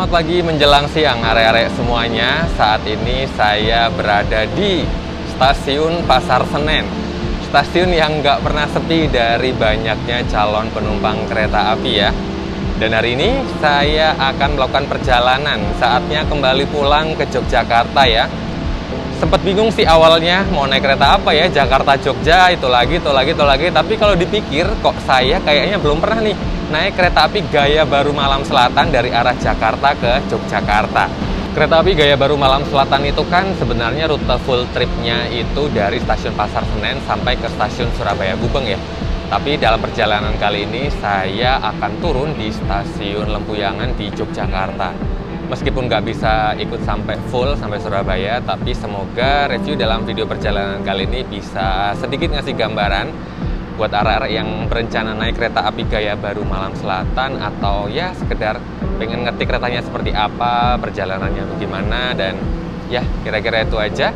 Selamat pagi menjelang siang arek-arek semuanya. Saat ini saya berada di Stasiun Pasar Senen. Stasiun yang nggak pernah sepi dari banyaknya calon penumpang kereta api ya. Dan hari ini saya akan melakukan perjalanan. Saatnya kembali pulang ke Yogyakarta ya. Sempet bingung sih awalnya mau naik kereta apa ya, Jakarta Jogja, itu lagi. Tapi kalau dipikir kok saya kayaknya belum pernah nih naik kereta api Gaya Baru Malam Selatan dari arah Jakarta ke Yogyakarta. Kereta api Gaya Baru Malam Selatan itu kan sebenarnya rute full tripnya itu dari stasiun Pasar Senen sampai ke stasiun Surabaya Gubeng ya. Tapi dalam perjalanan kali ini saya akan turun di stasiun Lempuyangan di Yogyakarta. Meskipun nggak bisa ikut sampai full sampai Surabaya, tapi semoga review dalam video perjalanan kali ini bisa sedikit ngasih gambaran buat arek-arek yang berencana naik kereta api Gaya Baru Malam Selatan, atau ya sekedar pengen ngerti keretanya seperti apa, perjalanannya bagaimana, dan ya kira-kira itu aja.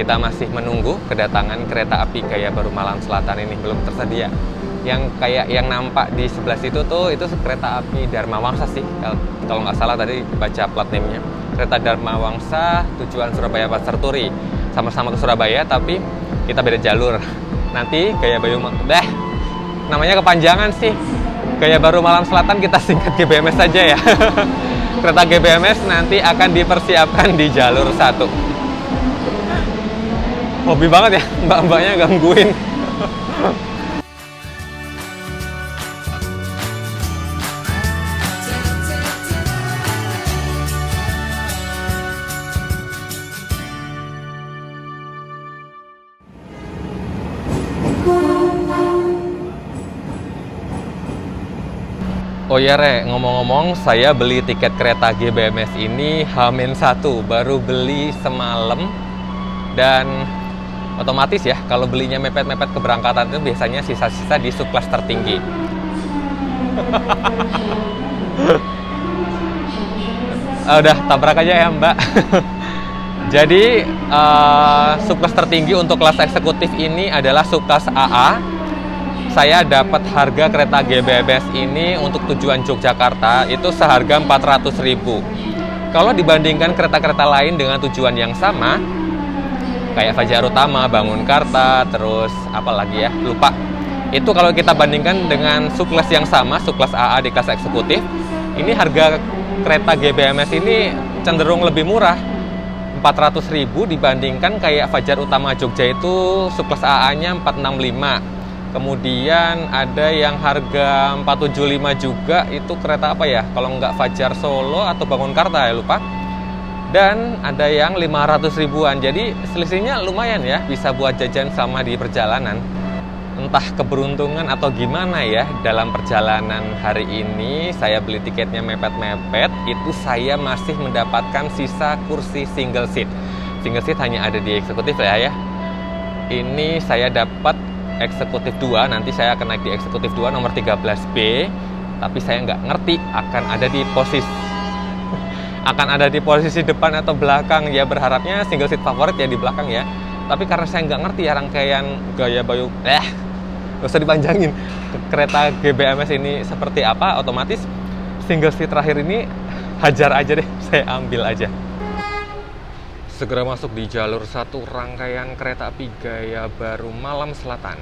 Kita masih menunggu kedatangan kereta api Gaya Baru Malam Selatan ini, belum tersedia. Yang kayak yang nampak di sebelah situ tuh, itu kereta api Dharma Wangsa sih, kalau nggak salah tadi baca plat name-nya. Kereta Dharma Wangsa tujuan Surabaya Pasar Turi, sama-sama ke Surabaya tapi kita beda jalur. Nanti Gaya Baru namanya kepanjangan sih, Gaya Baru Malam Selatan, kita singkat GBMS saja ya. Kereta GBMS nanti akan dipersiapkan di jalur 1. Hobi banget ya mbak-mbaknya gangguin. Oh ya Re, ngomong-ngomong, saya beli tiket kereta GBMS ini H-1, baru beli semalam. Dan otomatis ya, kalau belinya mepet-mepet keberangkatan itu biasanya sisa-sisa di subkelas tertinggi. Udah, tabrak aja ya Mbak. Jadi, subkelas tertinggi untuk kelas eksekutif ini adalah subkelas AA. Saya dapat harga kereta GBMS ini untuk tujuan Yogyakarta itu seharga 400.000. Kalau dibandingkan kereta-kereta lain dengan tujuan yang sama, kayak Fajar Utama, Bangunkarta, terus apa lagi ya, lupa. Itu kalau kita bandingkan dengan subkelas yang sama, subkelas AA di kelas eksekutif, ini harga kereta GBMS ini cenderung lebih murah. 400.000 dibandingkan kayak Fajar Utama Jogja itu subkelas AA-nya 465. Kemudian ada yang harga 475 juga, itu kereta apa ya? Kalau nggak Fajar Solo atau Bangunkarta ya, lupa. Dan ada yang 500 ribuan. Jadi selisihnya lumayan ya, bisa buat jajan sama di perjalanan. Entah keberuntungan atau gimana ya, dalam perjalanan hari ini saya beli tiketnya mepet-mepet, itu saya masih mendapatkan sisa kursi single seat. Single seat hanya ada di eksekutif ya. Ini saya dapat eksekutif 2, nanti saya akan naik di eksekutif 2 nomor 13B, tapi saya nggak ngerti akan ada di posisi depan atau belakang ya. Berharapnya single seat favorit ya di belakang ya, tapi karena saya nggak ngerti ya rangkaian Gaya Baru nggak usah dipanjangin kereta GBMS ini seperti apa, otomatis single seat terakhir ini hajar aja deh, saya ambil aja. Segera masuk di jalur 1 rangkaian kereta api Gaya Baru Malam Selatan.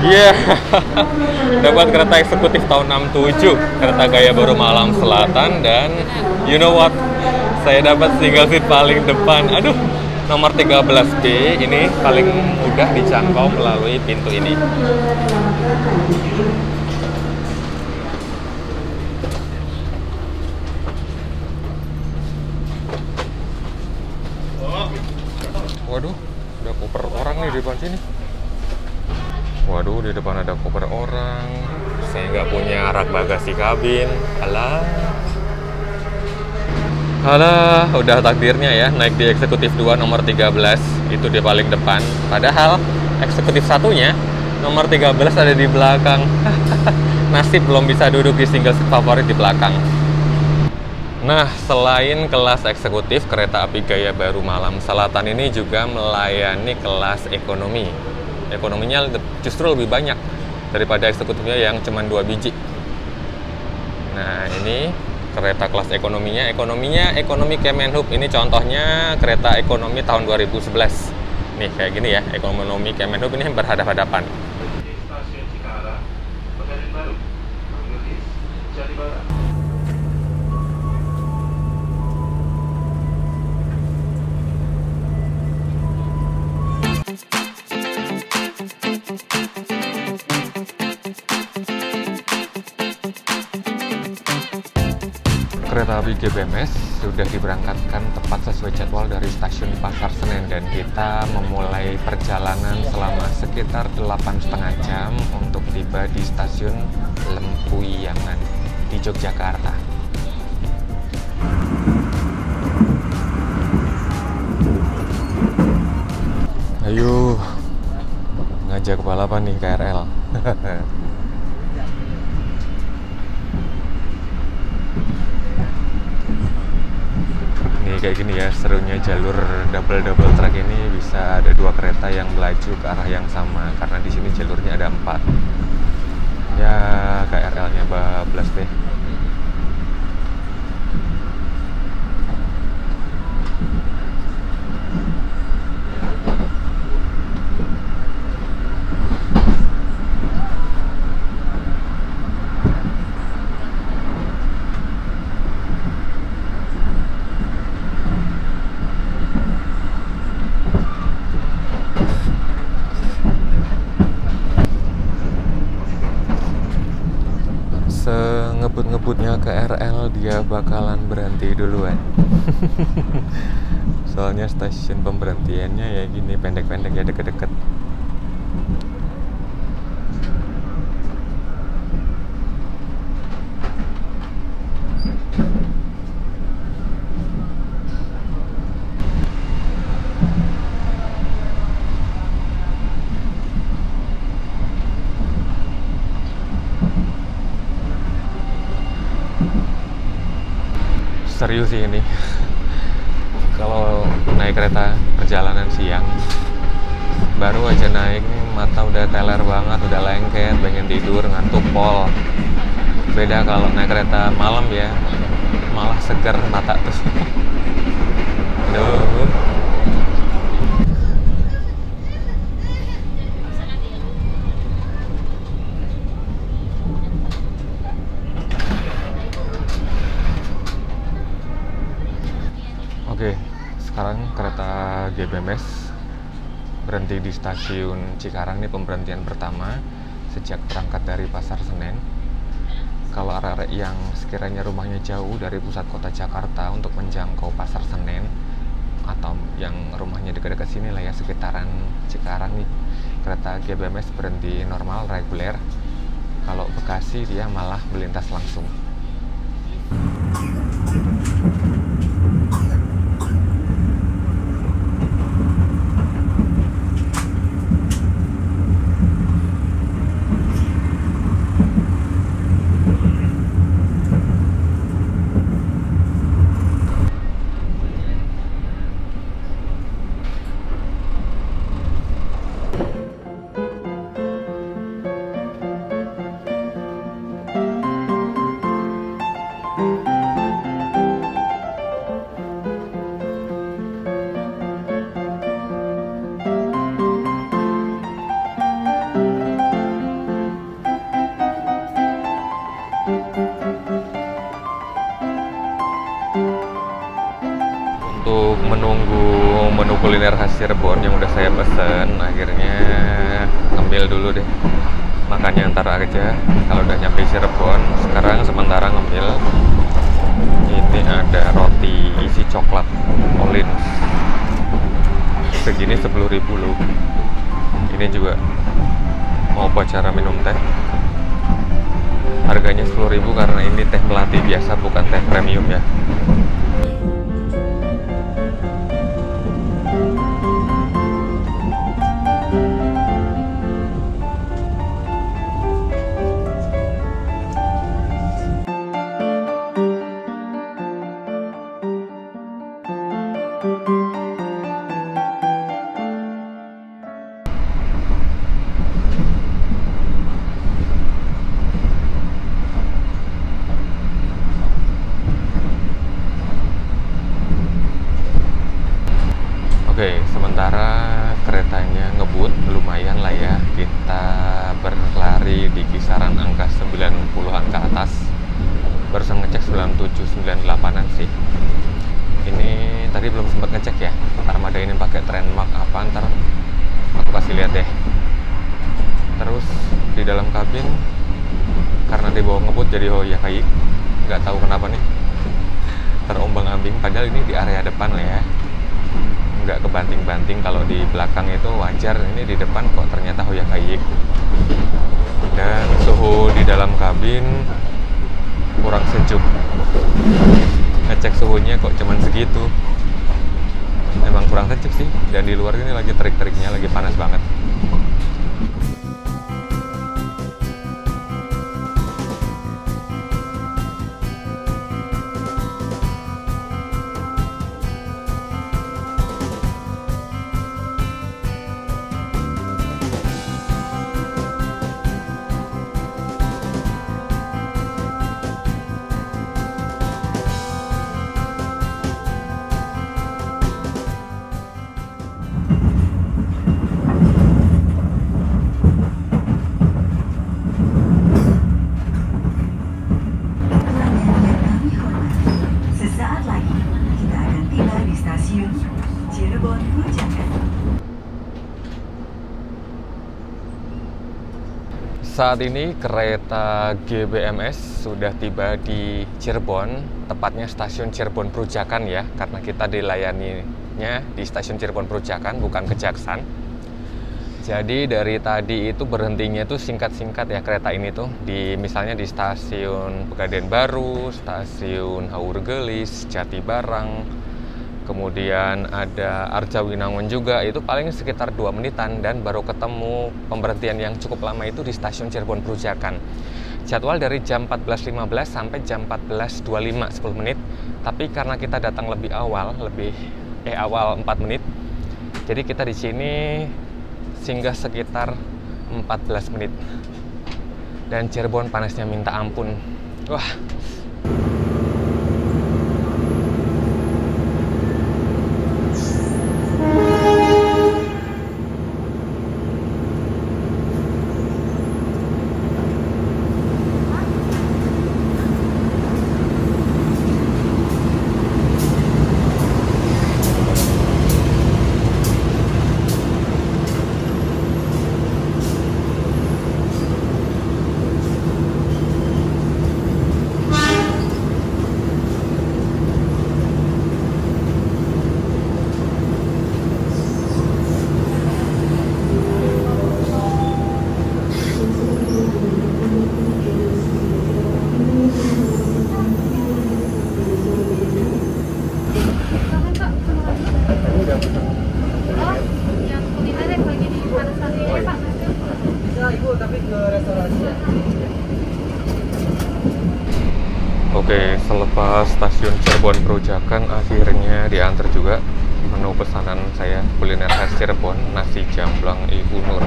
Iya, dapat kereta eksekutif tahun 67, kereta gaya baru Malam Selatan, dan you know what? Saya dapat single seat paling depan. Aduh, nomor 13B ini paling mudah dijangkau melalui pintu ini. Waduh, ada koper orang nih di depan sini. Waduh, di depan ada koper orang. Saya nggak punya rak bagasi kabin. Alah. Alah, udah takdirnya ya naik di eksekutif 2 nomor 13. Itu di paling depan. Padahal eksekutif satunya nomor 13 ada di belakang. Nasib belum bisa duduk di single seat favorit di belakang. Nah, selain kelas eksekutif, kereta api gaya baru Malam Selatan ini juga melayani kelas ekonomi. Ekonominya justru lebih banyak daripada eksekutifnya yang cuma 2 biji. Nah, ini kereta kelas ekonominya. Ekonomi Kemenhub. Ini contohnya kereta ekonomi tahun 2011. Nih, kayak gini ya, ekonomi Kemenhub ini berhadapan-hadapan. Kereta api GBMS sudah diberangkatkan tepat sesuai jadwal dari stasiun Pasar Senen, dan kita memulai perjalanan selama sekitar 8,5 jam untuk tiba di stasiun Lempuyangan di Yogyakarta. Ayo, ngajak balapan nih KRL. Kayak gini ya, serunya jalur double track ini, bisa ada 2 kereta yang melaju ke arah yang sama karena di sini jalurnya ada 4. Ya, KRL-nya bablas deh. Ngebut-ngebutnya KRL, dia bakalan berhenti duluan. Soalnya stasiun pemberhentiannya ya gini, pendek-pendek ya, deket-deket. Serius sih ini. Kalau naik kereta perjalanan siang, baru aja naik nih mata udah teler banget, udah lengket, pengen tidur, ngantuk pol. Beda kalau naik kereta malam ya, malah seger mata tuh. Aduh. Oke, sekarang kereta GBMS berhenti di stasiun Cikarang, nih pemberhentian pertama sejak berangkat dari Pasar Senen. Kalau arek-arek yang sekiranya rumahnya jauh dari pusat kota Jakarta untuk menjangkau Pasar Senen, atau yang rumahnya dekat-dekat sini lah ya, sekitaran Cikarang nih, kereta GBMS berhenti normal reguler. Kalau Bekasi dia malah melintas langsung. untuk menunggu menu kuliner khas Cirebon yang udah saya pesen, akhirnya ngemil dulu deh. Makannya ntar aja kalau udah nyampe Cirebon. Sekarang sementara ngemil. Ini ada roti isi coklat Olin. Segini 10.000 loh. Ini juga mau buat cara minum teh. Harganya 10.000 karena ini teh melati biasa, bukan teh premium ya. Oke, sementara keretanya ngebut, lumayan lah ya. Kita berlari di kisaran angka 90-an ke atas. Barusan ngecek 97, 98-an sih. Ini tadi belum sempat ngecek ya, armada ini pakai Trendmark apa, ntar aku kasih lihat deh. Terus di dalam kabin, karena di bawah ngebut jadi hoyakai, nggak tahu kenapa nih terombang-ambing. Padahal ini di area depan lah ya, nggak kebanting-banting. Kalau di belakang itu wajar, ini di depan kok ternyata hoyakai. Dan suhu di dalam kabin kurang sejuk. Ngecek suhunya kok cuman segitu, memang kurang sejuk sih. Dan di luar ini lagi terik-teriknya, lagi panas banget. Saat ini kereta GBMS sudah tiba di Cirebon, tepatnya stasiun Cirebon Perujakan ya, karena kita dilayaninya di stasiun Cirebon Perujakan, bukan Kejaksan. Jadi dari tadi itu berhentinya itu singkat-singkat ya kereta ini tuh, misalnya di stasiun Pegadaian Baru, stasiun Haurgelis, Jatibarang, kemudian ada Arjawinangun juga, itu paling sekitar 2 menitan, dan baru ketemu pemberhentian yang cukup lama itu di stasiun Cirebon Perujakan. Jadwal dari jam 14.15 sampai jam 14.25, 10 menit. Tapi karena kita datang lebih awal, awal 4 menit, jadi kita di sini singgah sekitar 14 menit. Dan Cirebon panasnya minta ampun. Wah. Oke, selepas stasiun Cirebon Perujakan akhirnya diantar juga menu pesanan saya, kuliner khas Cirebon, nasi jamblang Ibu Nur.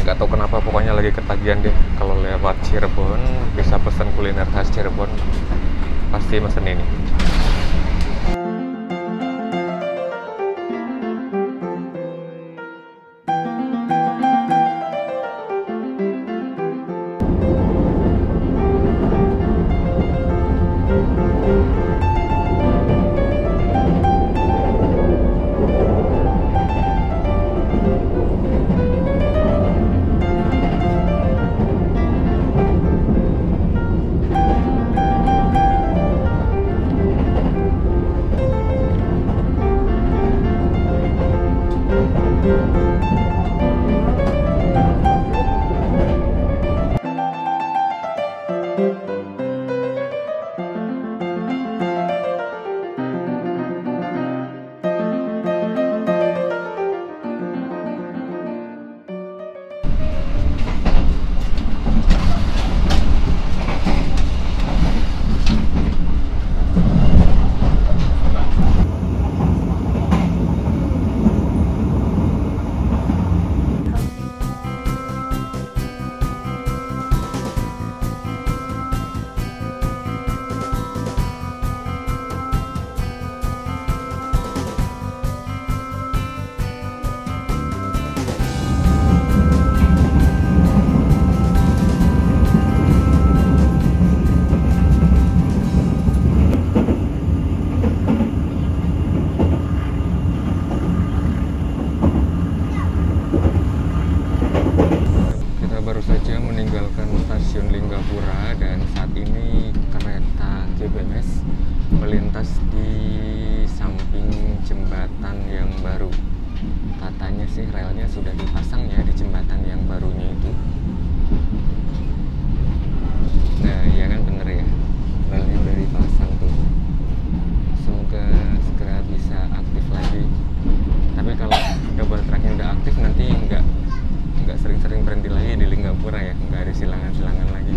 Nggak tahu kenapa, pokoknya lagi ketagihan deh kalau lewat Cirebon bisa pesan kuliner khas Cirebon, pasti mesen ini. melintas di samping jembatan yang baru. Katanya sih relnya sudah dipasang ya di jembatan yang barunya itu. Nah, iya kan bener ya, relnya udah dipasang tuh. Semoga segera bisa aktif lagi. Tapi kalau double tracknya udah aktif, nanti nggak sering-sering berhenti lagi di Linggapura ya, nggak ada silangan-silangan lagi.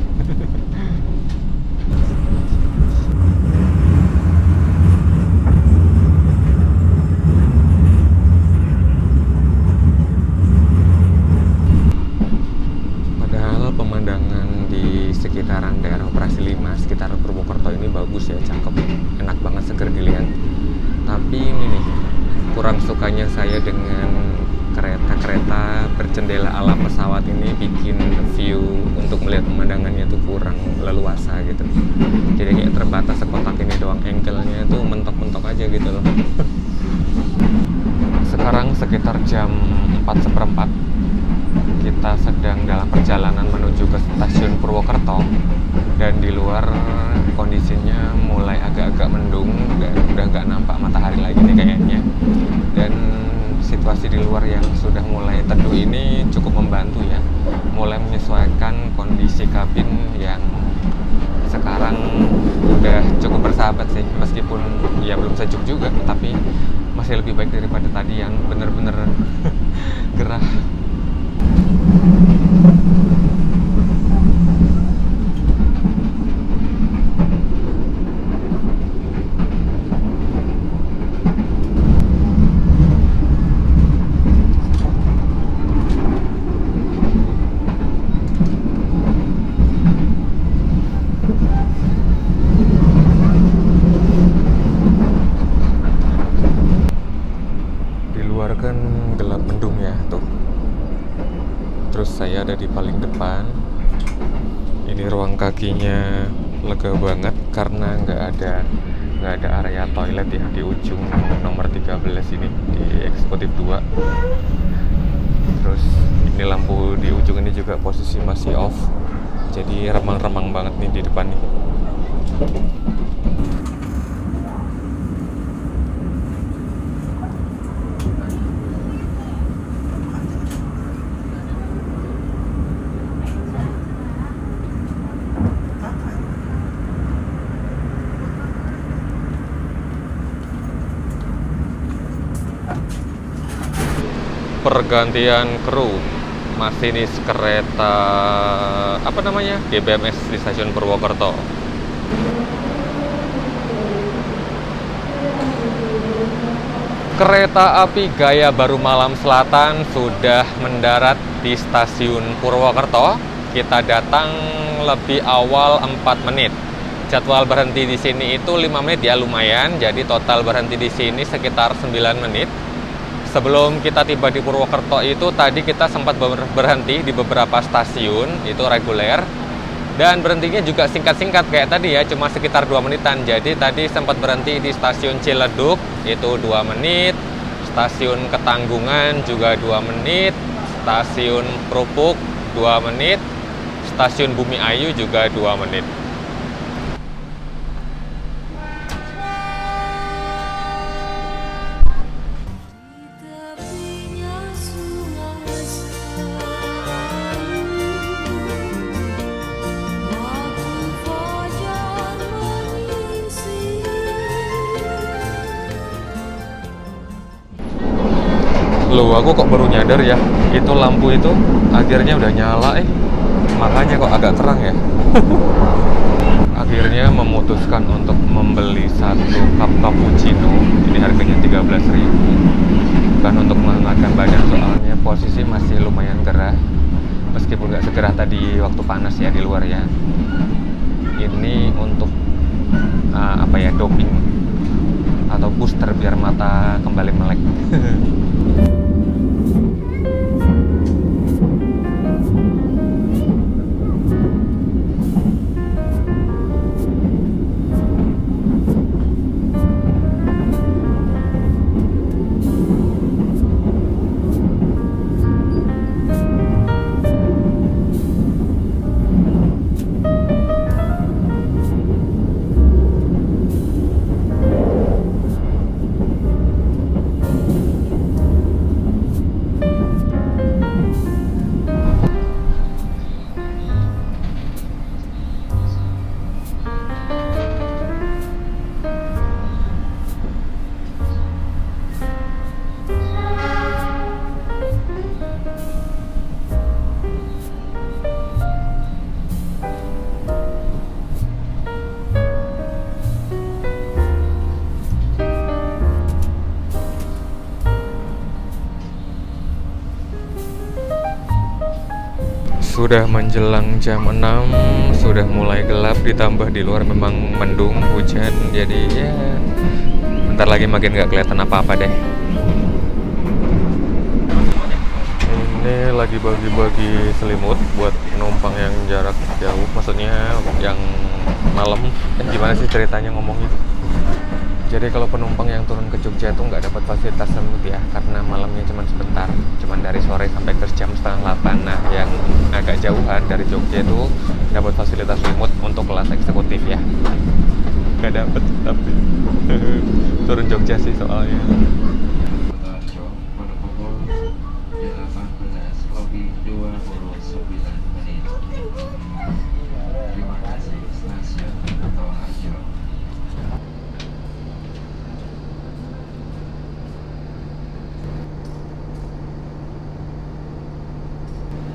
Padahal pemandangan di sekitaran daerah Operasi 5, sekitar Purwokerto ini bagus ya, cakep, enak banget, seger dilihat. Tapi ini nih, kurang sukanya saya dengan kereta-kereta berjendela ala pesawat ini, bikin view untuk melihat pemandangannya tuh kurang leluasa gitu. Jadi kayak terbatas sekotak ini doang, angle-nya tuh mentok-mentok aja gitu loh. Sekarang sekitar jam 4:15, kita sedang dalam perjalanan menuju ke stasiun Purwokerto, dan di luar kondisinya mulai agak-agak mendung dan udah nggak nampak matahari lagi nih kayaknya. Dan situasi di luar yang sudah mulai teduh ini cukup membantu ya, mulai menyesuaikan kondisi kabin yang sekarang udah cukup bersahabat sih, meskipun ya belum sejuk juga, tapi masih lebih baik daripada tadi yang bener-bener gerah. Kan gelap mendung ya tuh. Terus saya ada di paling depan. Ini ruang kakinya lega banget karena nggak ada area toilet ya di ujung nomor 13 ini di eksekutif 2. Terus ini lampu di ujung ini juga posisi masih off. Jadi remang-remang banget nih di depan nih. Pergantian kru masinis kereta apa namanya GBMS di stasiun Purwokerto. Kereta api Gaya Baru Malam Selatan sudah mendarat di stasiun Purwokerto. Kita datang lebih awal 4 menit. Jadwal berhenti di sini itu 5 menit ya, lumayan. Jadi total berhenti di sini sekitar 9 menit. Sebelum kita tiba di Purwokerto itu tadi kita sempat berhenti di beberapa stasiun itu reguler, dan berhentinya juga singkat-singkat kayak tadi ya, cuma sekitar 2 menitan. Jadi tadi sempat berhenti di stasiun Ciledug itu 2 menit, stasiun Ketanggungan juga 2 menit, stasiun Krupuk 2 menit, stasiun Bumi Ayu juga 2 menit. Loh, aku kok baru nyadar ya, itu lampu itu akhirnya udah nyala makanya kok agak terang ya. Akhirnya memutuskan untuk membeli satu cup cappuccino, ini harganya 13.000. Bukan untuk menghangatkan badan, soalnya posisi masih lumayan gerah, meskipun nggak segerah tadi waktu panas ya di luar ya. Ini untuk apa ya, doping atau booster biar mata kembali melek. Sudah menjelang jam 6, sudah mulai gelap, ditambah di luar memang mendung, hujan, jadi ya bentar lagi makin nggak kelihatan apa-apa deh. Ini lagi bagi-bagi selimut buat penumpang yang jarak jauh, maksudnya yang malam. Gimana sih ceritanya ngomongnya? Jadi kalau penumpang yang turun ke Jogja itu nggak dapat fasilitas selimut ya, karena malamnya cuma sebentar, cuma dari sore sampai ke jam setengah 8. Nah, yang agak jauhan dari Jogja itu dapat fasilitas selimut untuk kelas eksekutif ya. Nggak dapat tapi turun Jogja sih soalnya.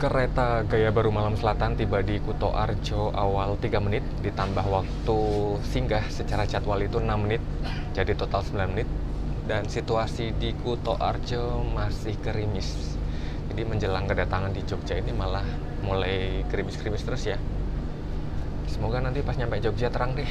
Kereta Gaya Baru Malam Selatan tiba di Kuto Arjo awal 3 menit, ditambah waktu singgah secara jadwal itu 6 menit, jadi total 9 menit. Dan situasi di Kuto Arjo masih gerimis. Jadi menjelang kedatangan di Jogja ini malah mulai gerimis-gerimis terus ya. Semoga nanti pas nyampe Jogja terang deh.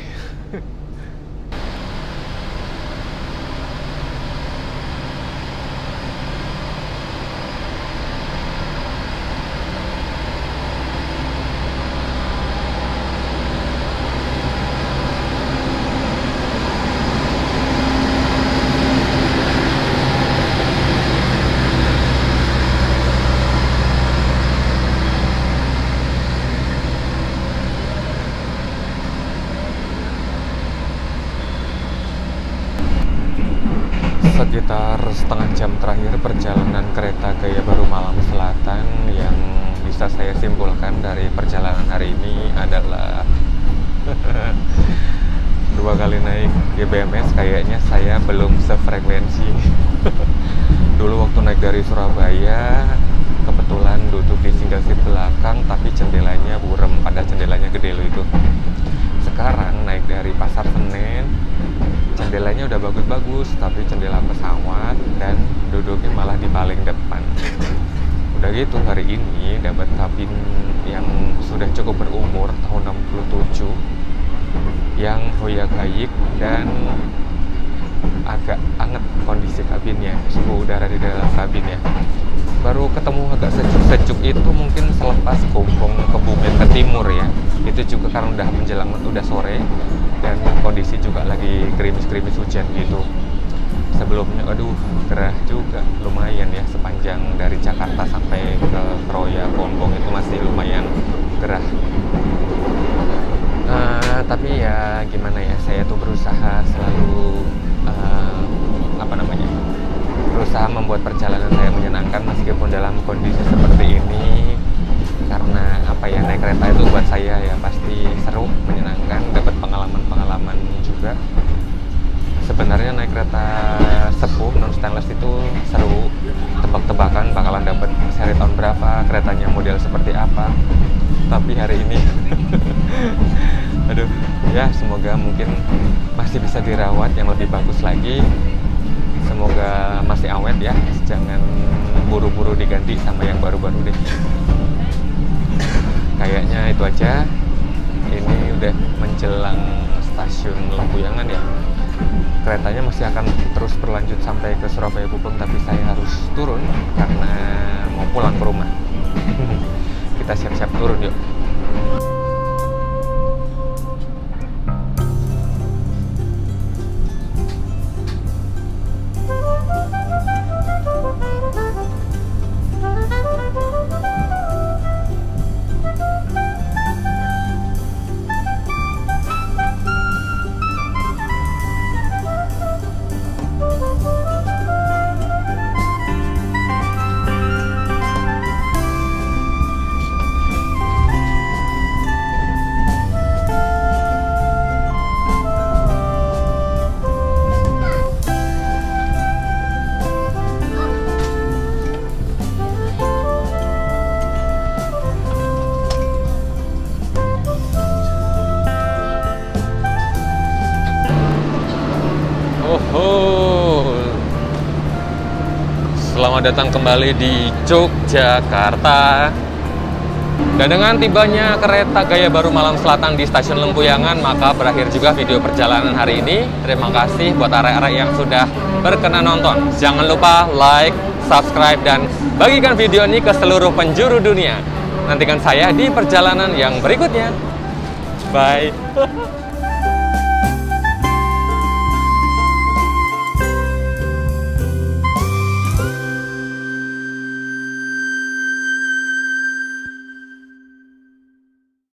Sekitar setengah jam terakhir perjalanan kereta Gaya Baru Malam Selatan, yang bisa saya simpulkan dari perjalanan hari ini adalah 2 kali naik GBMS kayaknya saya belum sefrekuensi. Dulu waktu naik dari Surabaya kebetulan duduk di single seat belakang, tapi jendelanya burem, pada jendelanya gede loh itu. Sekarang naik dari Pasar Senen, jendelanya udah bagus-bagus, tapi jendela pesawat dan duduknya malah di paling depan. Udah gitu hari ini dapat kabin yang sudah cukup berumur, tahun 67, yang hoyak-hayik dan agak anget kondisi kabinnya, suhu udara di dalam kabin ya. Baru ketemu agak sejuk-sejuk itu mungkin selepas Gombong Kebumen ke timur ya. Itu juga karena udah menjelang, udah sore dan kondisi juga lagi gerimis-gerimis hujan gitu. Sebelumnya aduh gerah juga, lumayan ya, sepanjang dari Jakarta sampai ke Kroya Gombong itu masih lumayan gerah. Tapi ya gimana ya, saya tuh berusaha selalu berusaha membuat perjalanan saya menyenangkan meskipun dalam kondisi seperti ini. Karena naik kereta itu buat saya ya pasti seru, menyenangkan, dapat pengalaman-pengalaman juga. Sebenarnya naik kereta sepuh non stainless itu seru, tebak-tebakan bakalan dapat seri tahun berapa, keretanya model seperti apa. Tapi hari ini aduh ya, semoga mungkin masih bisa dirawat yang lebih bagus lagi. Semoga masih awet ya, jangan buru-buru diganti sama yang baru-baru deh. Kayaknya itu aja. Ini udah menjelang stasiun Lempuyangan ya. Keretanya masih akan terus berlanjut sampai ke Surabaya Gubeng, tapi saya harus turun karena mau pulang ke rumah. Kita siap-siap turun yuk. Selamat datang kembali di Yogyakarta. Dan dengan tibanya kereta gaya baru Malam Selatan di Stasiun Lempuyangan, maka berakhir juga video perjalanan hari ini. Terima kasih buat arek-arek yang sudah berkenan nonton. Jangan lupa like, subscribe, dan bagikan video ini ke seluruh penjuru dunia. Nantikan saya di perjalanan yang berikutnya. Bye.